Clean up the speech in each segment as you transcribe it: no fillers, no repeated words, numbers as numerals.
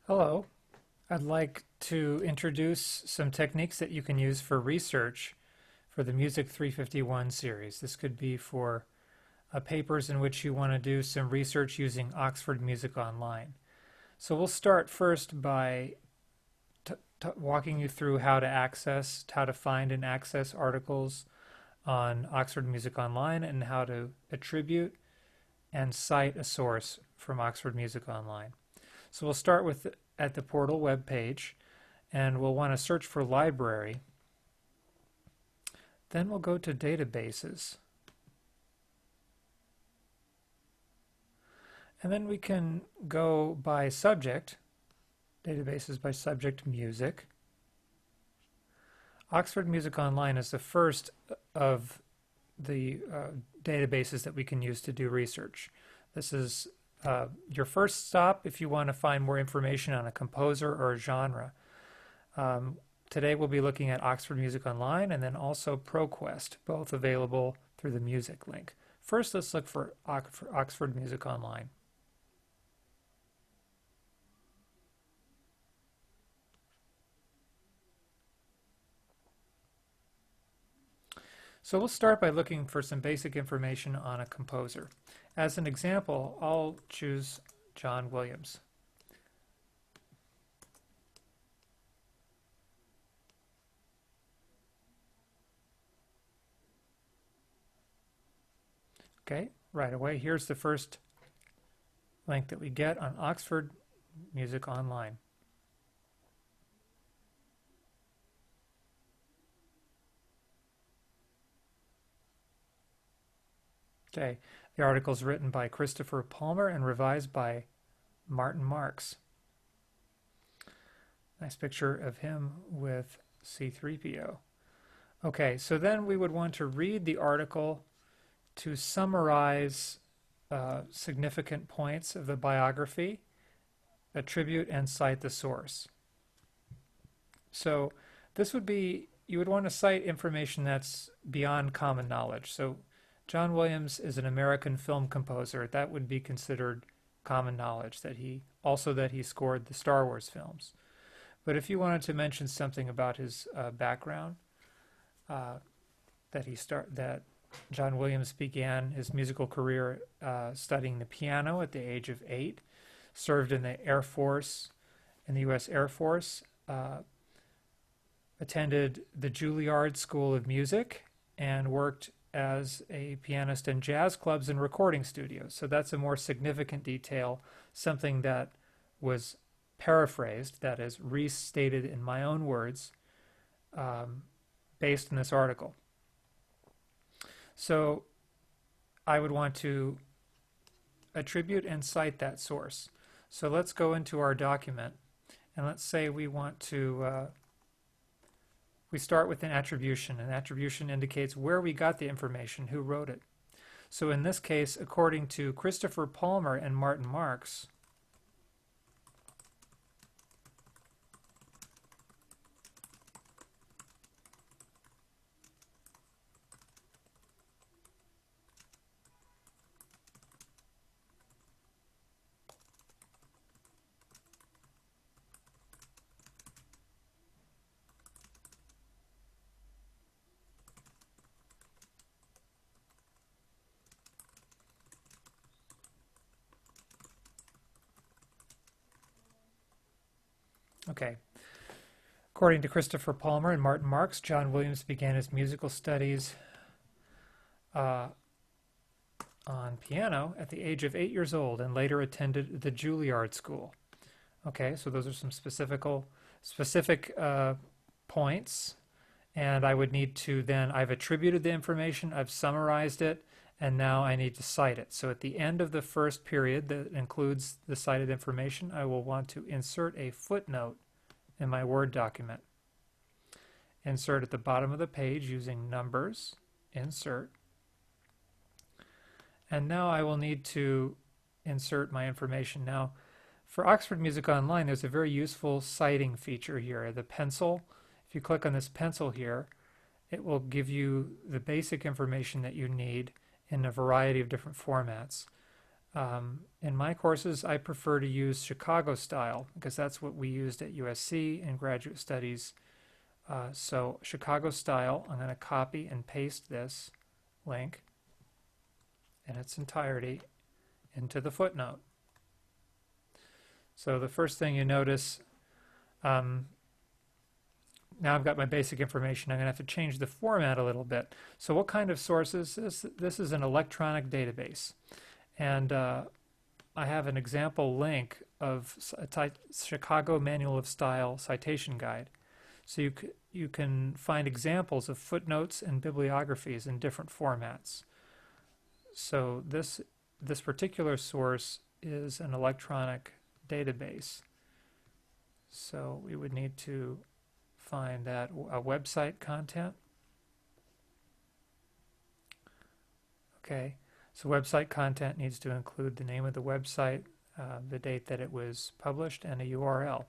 Hello. I'd like to introduce some techniques that you can use for research for the Music 351 series. This could be for papers in which you want to do some research using Oxford Music Online. So we'll start first by walking you through how to find and access articles on Oxford Music Online and how to attribute and cite a source from Oxford Music Online. So we'll start with at the portal web page, and we'll want to search for library. Then we'll go to databases. And then we can go by subject, databases by subject music. Oxford Music Online is the first of the databases that we can use to do research. This is your first stop if you want to find more information on a composer or a genre. Today we'll be looking at Oxford Music Online and then also Proquest, both available through the music link. First, let's look for Oxford Music Online. So we'll start by looking for some basic information on a composer. As an example, I'll choose John Williams. Okay, right away, here's the first link that we get on Oxford Music Online. Okay, the article is written by Christopher Palmer and revised by Martin Marks. Nice picture of him with C3PO. Okay, so then we would want to read the article to summarize significant points of the biography, attribute, and cite the source. So this would be, you would want to cite information that's beyond common knowledge. So John Williams is an American film composer. That would be considered common knowledge, that he scored the Star Wars films. But if you wanted to mention something about his background, that John Williams began his musical career studying the piano at the age of 8, served in the Air Force, in the U.S. Air Force, attended the Juilliard School of Music, and worked as a pianist in jazz clubs and recording studios. So that's a more significant detail, something that was paraphrased, that is restated in my own words, based on this article. So I would want to attribute and cite that source. So let's go into our document, and let's say we want to we start with an attribution. An attribution indicates where we got the information, who wrote it. So in this case, according to Christopher Palmer and Martin Marks, okay. According to Christopher Palmer and Martin Marks, John Williams began his musical studies on piano at the age of 8 years old and later attended the Juilliard School. Okay, so those are some specific points, and I would need to then, I've attributed the information, I've summarized it, and now I need to cite it. So at the end of the first period that includes the cited information, I will want to insert a footnote in my Word document. Insert at the bottom of the page using numbers, insert. And now I will need to insert my information. Now, for Oxford Music Online, there's a very useful citing feature here. The pencil, if you click on this pencil here, it will give you the basic information that you need in a variety of different formats. In my courses, I prefer to use Chicago style because that's what we used at USC in graduate studies. So Chicago style, I'm going to copy and paste this link in its entirety into the footnote. So the first thing you notice, now I've got my basic information. I'm going to have to change the format a little bit. So what kind of source is this? This is an electronic database. And I have an example link of a Chicago Manual of Style citation guide. So you can find examples of footnotes and bibliographies in different formats. So this particular source is an electronic database. So we would need to find that website content. Okay, so website content needs to include the name of the website, the date that it was published, and a URL.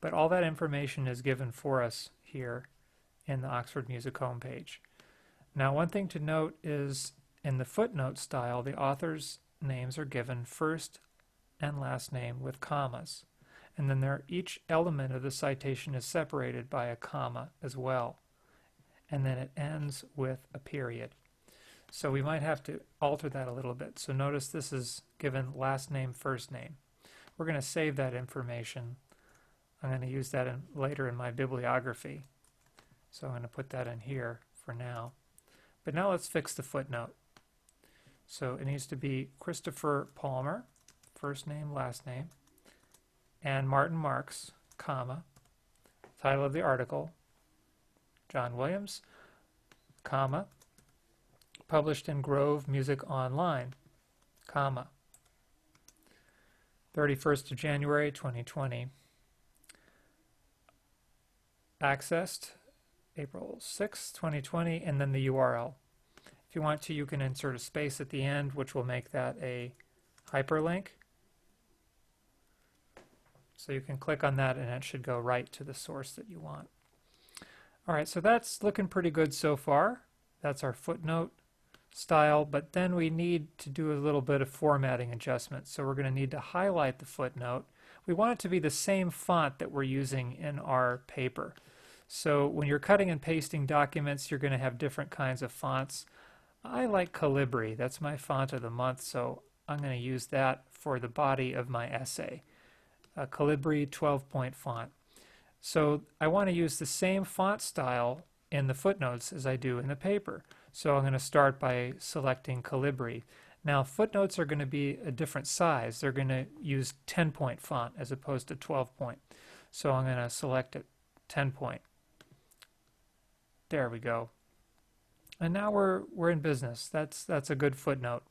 But all that information is given for us here in the Oxford Music homepage. Now, one thing to note is in the footnote style, the author's names are given first and last name with commas. And then each element of the citation is separated by a comma as well. And then it ends with a period. So we might have to alter that a little bit. So notice this is given last name, first name. We're going to save that information. I'm going to use that later in my bibliography. So I'm going to put that in here for now. But now let's fix the footnote. So it needs to be Christopher Palmer, first name, last name, and Martin Marks, comma, title of the article, John Williams, comma, published in Grove Music Online, comma, 31st of January 2020, accessed April 6, 2020, and then the URL. If you want to, you can insert a space at the end, which will make that a hyperlink. So you can click on that and it should go right to the source that you want. All right, so that's looking pretty good so far. That's our footnote style, but then we need to do a little bit of formatting adjustments. So we're going to need to highlight the footnote. We want it to be the same font that we're using in our paper. So when you're cutting and pasting documents, you're going to have different kinds of fonts. I like Calibri. That's my font of the month, so I'm going to use that for the body of my essay. A Calibri 12-point font. So I want to use the same font style in the footnotes as I do in the paper. So I'm going to start by selecting Calibri. Now footnotes are going to be a different size. They're going to use 10-point font as opposed to 12-point. So I'm going to select it 10-point. There we go. And now we're in business. That's a good footnote.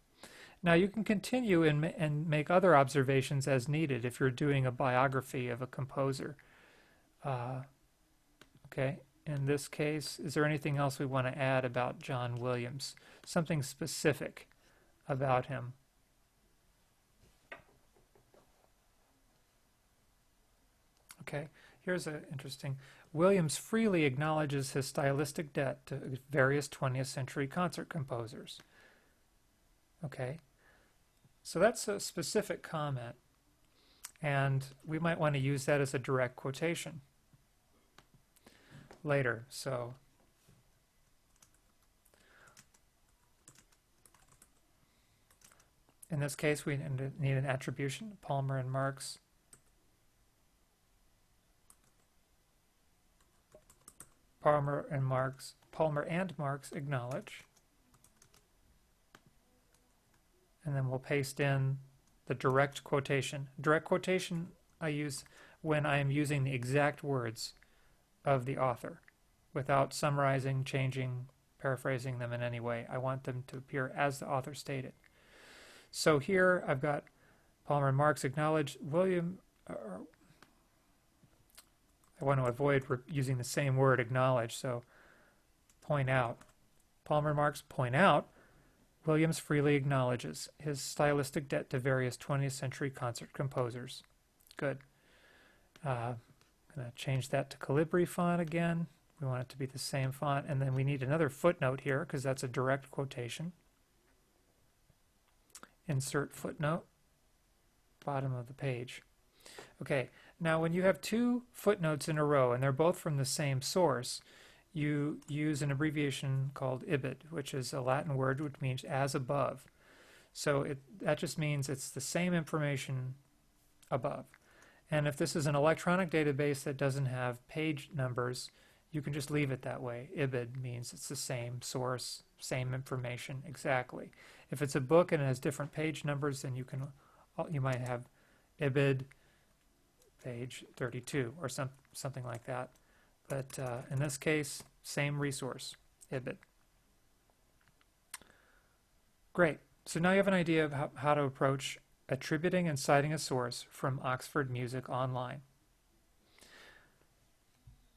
Now you can continue and make other observations as needed if you're doing a biography of a composer. Okay, in this case, is there anything else we want to add about John Williams? Something specific about him? Okay, here's an interesting. Williams freely acknowledges his stylistic debt to various 20th century concert composers. Okay, so that's a specific comment, and we might want to use that as a direct quotation later. So in this case, we need an attribution, Palmer and Marks. Palmer and Marks acknowledge. And then we'll paste in the direct quotation. Direct quotation I use when I am using the exact words of the author without summarizing, changing, paraphrasing them in any way. I want them to appear as the author stated. So here I've got Palmer and Marks acknowledge. I want to avoid using the same word, acknowledge, so point out. Palmer and Marks point out Williams freely acknowledges his stylistic debt to various 20th century concert composers. Good. I'm going to change that to Calibri font again. We want it to be the same font, and then we need another footnote here because that's a direct quotation. insert footnote, bottom of the page. Okay, now when you have two footnotes in a row and they're both from the same source, you use an abbreviation called ibbit, which is a Latin word which means as above. So that just means it's the same information above. And if this is an electronic database that doesn't have page numbers, you can just leave it that way. Ibbit means it's the same source, same information exactly. If it's a book and it has different page numbers, then you might have ibbit page 32 or something like that. But in this case, same resource, ibbit. Great. So now you have an idea of how to approach attributing and citing a source from Oxford Music Online.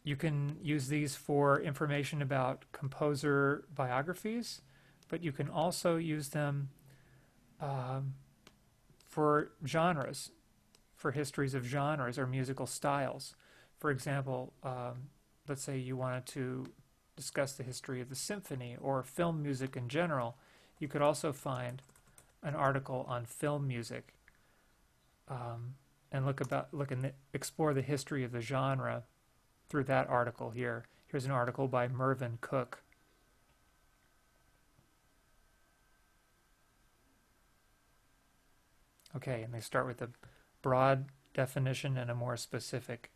You can use these for information about composer biographies, but you can also use them for genres, for histories of genres or musical styles. For example, let's say you wanted to discuss the history of the symphony or film music in general. You could also find an article on film music and explore the history of the genre through that article here. Here's an article by Mervyn Cook. Okay, and they start with a broad definition and a more specific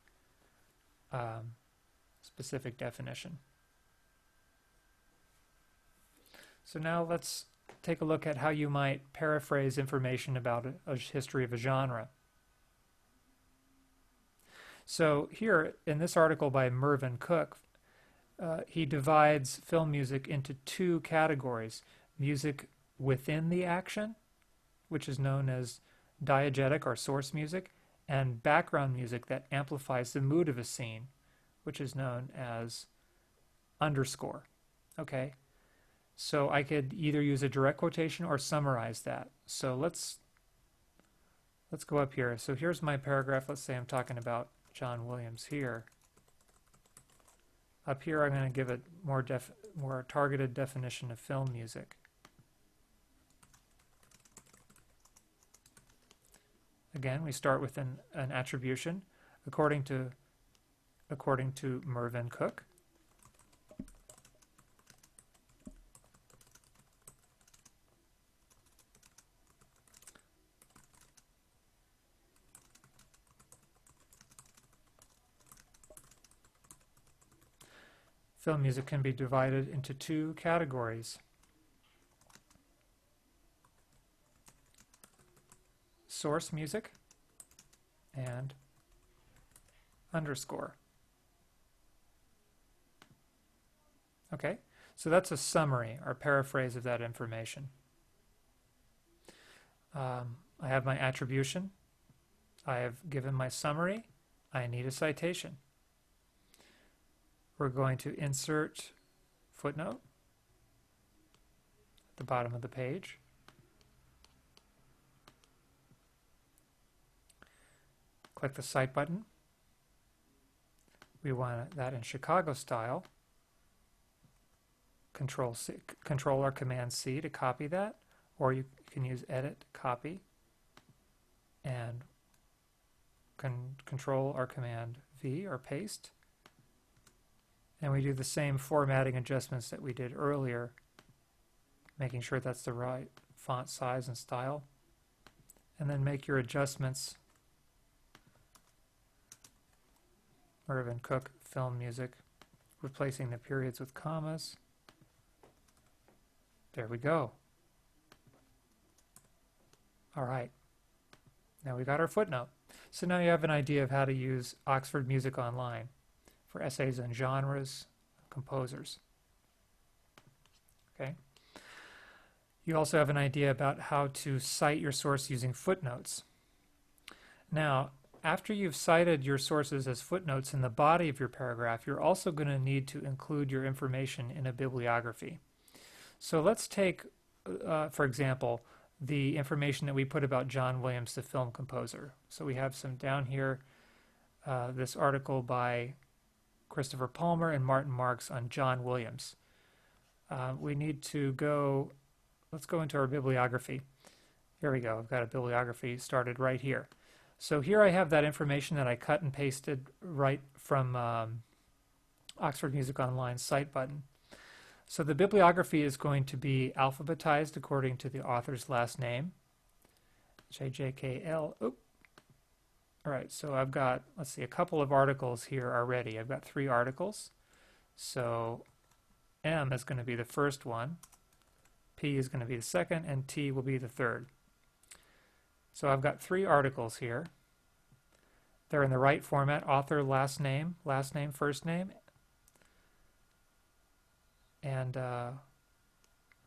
definition. So now let's take a look at how you might paraphrase information about a history of a genre. So here, in this article by Mervyn Cook, he divides film music into two categories: music within the action, which is known as diegetic or source music, and background music that amplifies the mood of a scene, which is known as underscore. Okay? So I could either use a direct quotation or summarize that. So let's go up here. So here's my paragraph. Let's say I'm talking about John Williams here. Up here I'm going to give a more targeted definition of film music. Again, we start with an attribution according to Mervyn Cook. Film music can be divided into two categories: source music and underscore. Okay, so that's a summary or paraphrase of that information. I have my attribution. I have given my summary. I need a citation. We're going to insert footnote at the bottom of the page. Click the Cite button. We want that in Chicago style. Control or Command C to copy that, or you can use Edit, Copy, and Control or Command V or paste. And we do the same formatting adjustments that we did earlier, making sure that's the right font size and style. And then make your adjustments. Mervyn Cook, film music, replacing the periods with commas. There we go. All right. Now we got our footnote. So now you have an idea of how to use Oxford Music Online for essays on genres, composers. Okay. You also have an idea about how to cite your source using footnotes. Now, after you've cited your sources as footnotes in the body of your paragraph, you're also going to need to include your information in a bibliography. So let's take, for example, the information that we put about John Williams, the film composer. So we have some down here, this article by Christopher Palmer and Martin Marks on John Williams. We need to go, let's go into our bibliography. Here we go. I've got a bibliography started right here. So here I have that information that I cut and pasted right from Oxford Music Online Cite button. So the bibliography is going to be alphabetized according to the author's last name. JJKL. Oop. All right, so I've got, let's see, a couple of articles here already. I've got 3 articles. So M is going to be the first one, P is going to be the second, and T will be the third. So I've got 3 articles here. They're in the right format: author, last name, first name. And,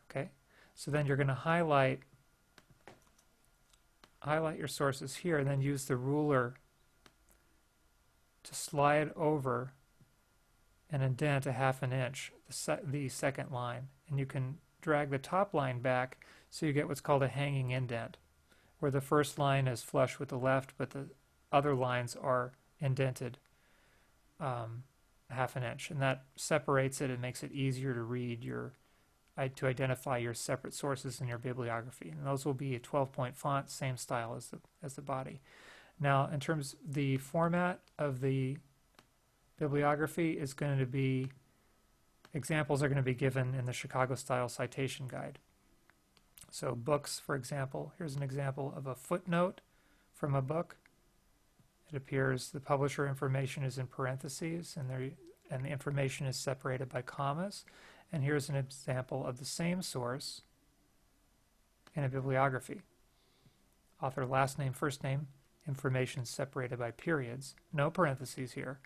okay, so then you're going to highlight your sources here, and then use the ruler to slide over and indent a ½ an inch the second line. And you can drag the top line back so you get what's called a hanging indent, where the first line is flush with the left, but the other lines are indented ½ an inch. And that separates it and makes it easier to read to identify your separate sources in your bibliography. And those will be a 12-point font, same style as the body. Now, in terms of the format of the bibliography is going to be, examples are going to be given in the Chicago Style Citation Guide. So books, for example, here's an example of a footnote from a book. It appears the publisher information is in parentheses, and the information is separated by commas. And here's an example of the same source in a bibliography. Author, last name, first name, information separated by periods. No parentheses here.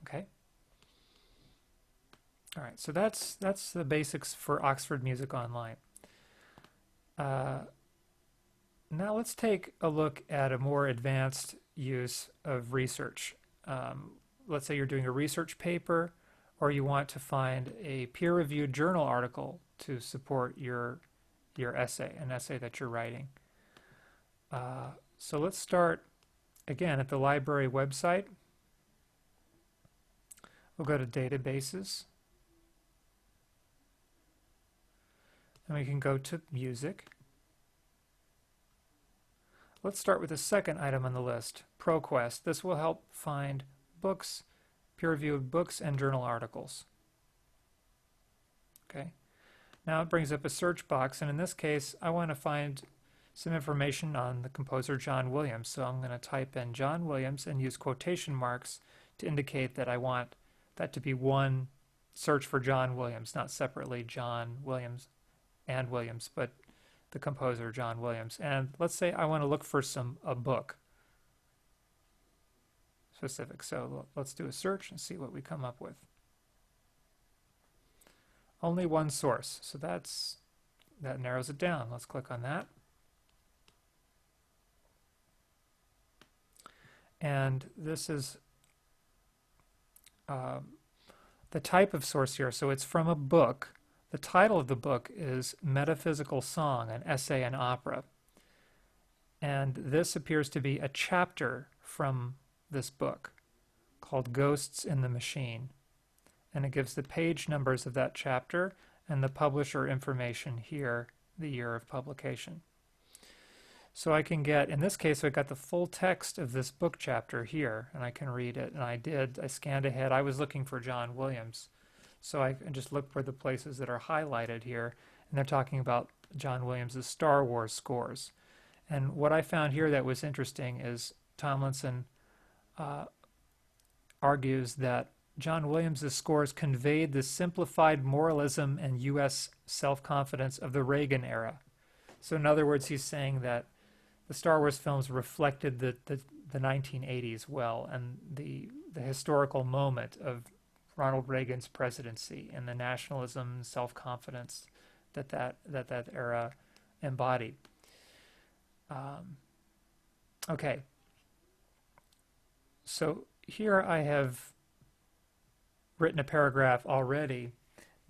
Okay. All right, so that's the basics for Oxford Music Online. Now let's take a look at a more advanced use of research. Let's say you're doing a research paper, or you want to find a peer-reviewed journal article to support your essay, an essay that you're writing. So let's start again at the library website. We'll go to databases, and we can go to music. Let's start with the second item on the list, Proquest. This will help find books, peer-reviewed books and journal articles. Okay. Now it brings up a search box, and in this case I want to find some information on the composer John Williams. So I'm going to type in John Williams and use quotation marks to indicate that I want that to be one search for John Williams, not separately John Williams and Williams, but the composer John Williams. And let's say I want to look for a book specific. So let's do a search and see what we come up with. Only one source, so that narrows it down. Let's click on that. And this is the type of source here. So it's from a book. The title of the book is Metaphysical Song, an essay and opera. And this appears to be a chapter from this book called Ghosts in the Machine. And it gives the page numbers of that chapter and the publisher information here, the year of publication. So I can get, in this case, I got the full text of this book chapter here, and I can read it. And I scanned ahead. I was looking for John Williams. So I just look for the places that are highlighted here, and they're talking about John Williams' Star Wars scores. And what I found here that was interesting is Tomlinson argues that John Williams' scores conveyed the simplified moralism and U.S. self-confidence of the Reagan era. So in other words, he's saying that the Star Wars films reflected the 1980s well, and the historical moment of Ronald Reagan's presidency and the nationalism and self-confidence that era embodied. Okay. So here I have written a paragraph already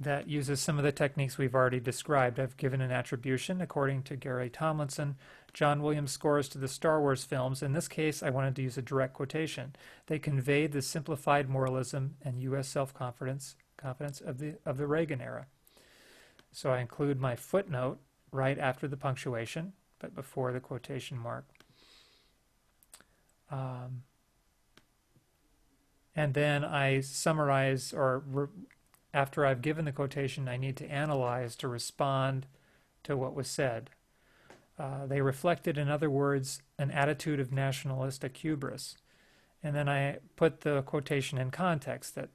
that uses some of the techniques we've already described. I've given an attribution according to Gary Tomlinson. John Williams scores to the Star Wars films. In this case, I wanted to use a direct quotation. They conveyed the simplified moralism and U.S. self-confidence of the Reagan era. So I include my footnote right after the punctuation, but before the quotation mark. And then I summarize, or after I've given the quotation, I need to analyze to respond to what was said. They reflected, in other words, an attitude of nationalistic hubris. And then I put the quotation in context that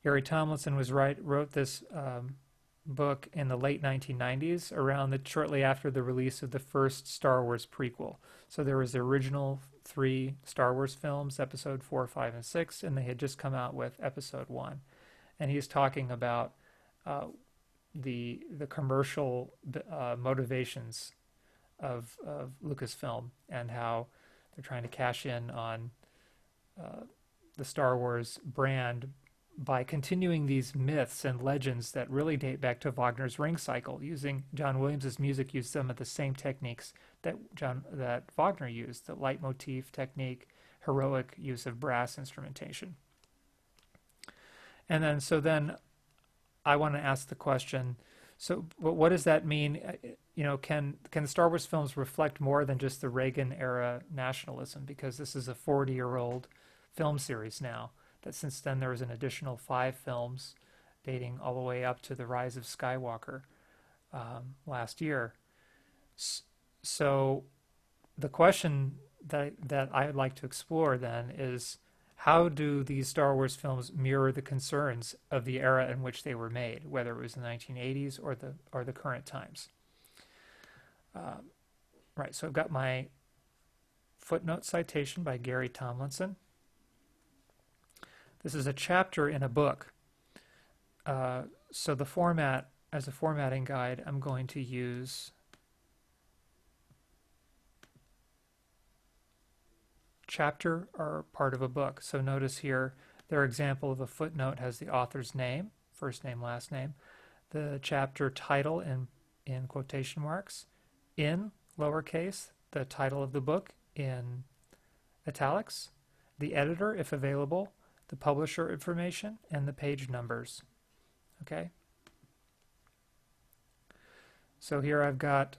Gary Tomlinson wrote this book in the late 1990s, shortly after the release of the first Star Wars prequel. So there was the original 3 Star Wars films, Episode 4, 5, and 6, and they had just come out with Episode 1. And he's talking about the commercial motivations of Lucasfilm and how they're trying to cash in on the Star Wars brand by continuing these myths and legends that really date back to Wagner's Ring Cycle. Using John Williams's music used some of the same techniques that Wagner used, the leitmotif technique, heroic use of brass instrumentation. And then I want to ask the question, so what does that mean? Can the Star Wars films reflect more than just the Reagan era nationalism? Because this is a 40-year-old film series now, that since then there was an additional 5 films dating all the way up to the Rise of Skywalker last year. So the question that I'd like to explore then is, how do these Star Wars films mirror the concerns of the era in which they were made, whether it was the 1980s or the current times? Right, so I've got my footnote citation by Gary Tomlinson. This is a chapter in a book. So the format, as a formatting guide, I'm going to use chapter or part of a book. So notice here, their example of a footnote has the author's name, first name, last name, the chapter title in quotation marks, in lowercase, the title of the book in italics, the editor, if available, the publisher information, and the page numbers. Okay? So here I've got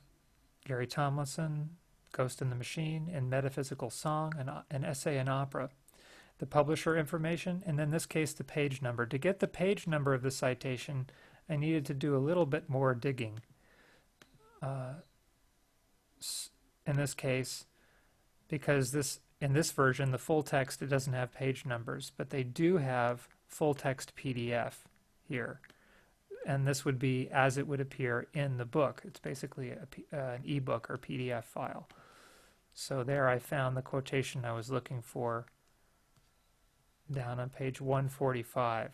Gary Tomlinson, Ghost in the Machine, and Metaphysical Song, an essay and opera, the publisher information, and in this case the page number. To get the page number of the citation, I needed to do a little bit more digging. In this case, because in this version, the full text, it doesn't have page numbers, but they do have full text PDF here. And this would be as it would appear in the book. It's basically an ebook or PDF file. So there I found the quotation I was looking for down on page 145.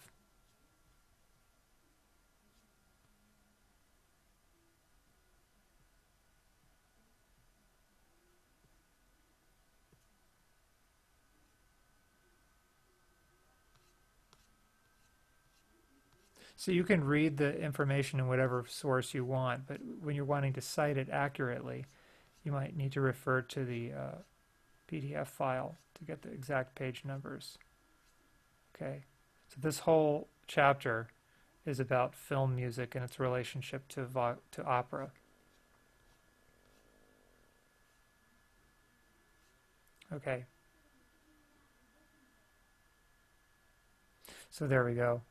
So you can read the information in whatever source you want, but when you're wanting to cite it accurately, you might need to refer to the PDF file to get the exact page numbers. Okay, so this whole chapter is about film music and its relationship to opera. Okay, so there we go.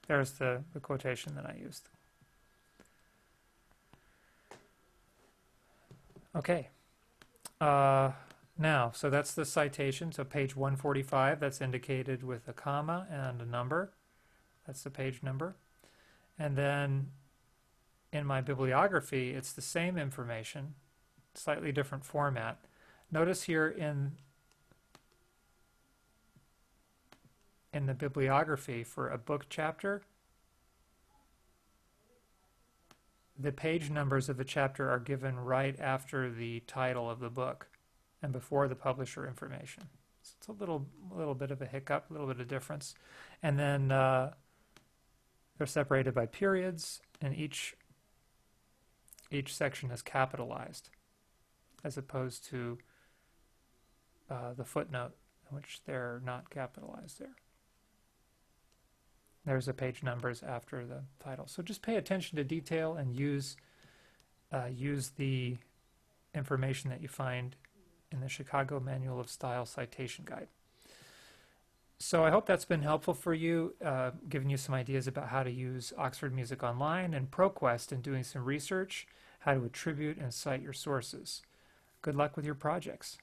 There's the quotation that I used. Okay. Now, so that's the citation. So page 145, that's indicated with a comma and a number. That's the page number. And then in my bibliography, it's the same information, slightly different format. Notice here in the bibliography for a book chapter, the page numbers of the chapter are given right after the title of the book and before the publisher information. So it's a little bit of a hiccup, a little bit of difference. And then they're separated by periods, and each section is capitalized, as opposed to the footnote, in which they're not capitalized there. There's a page numbers after the title. So just pay attention to detail and use the information that you find in the Chicago Manual of Style Citation Guide. So I hope that's been helpful for you, giving you some ideas about how to use Oxford Music Online and Proquest in doing some research, how to attribute and cite your sources. Good luck with your projects.